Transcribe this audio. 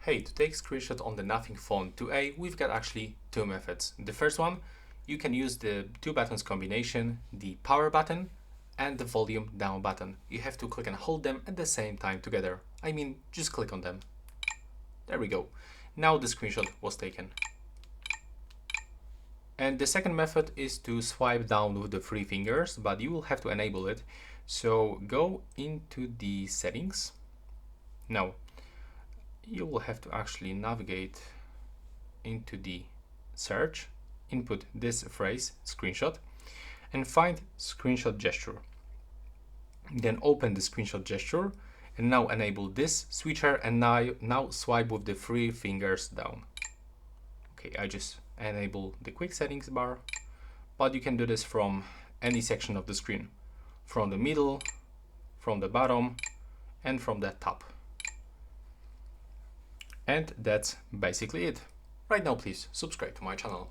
Hey, to take screenshot on the Nothing phone 2A, we've got actually two methods. The first one, you can use the two buttons combination, the power button and the volume down button. You have to click and hold them at the same time together. I mean, just click on them. There we go. Now the screenshot was taken. And the second method is to swipe down with the three fingers, but you will have to enable it. So go into the settings. Now, you will have to actually navigate into the search, input this phrase, screenshot, and find screenshot gesture. Then open the screenshot gesture and now enable this switcher and now swipe with the three fingers down. Okay, I just enable the quick settings bar, but you can do this from any section of the screen, from the middle, from the bottom, and from the top. And that's basically it. Right now, please subscribe to my channel.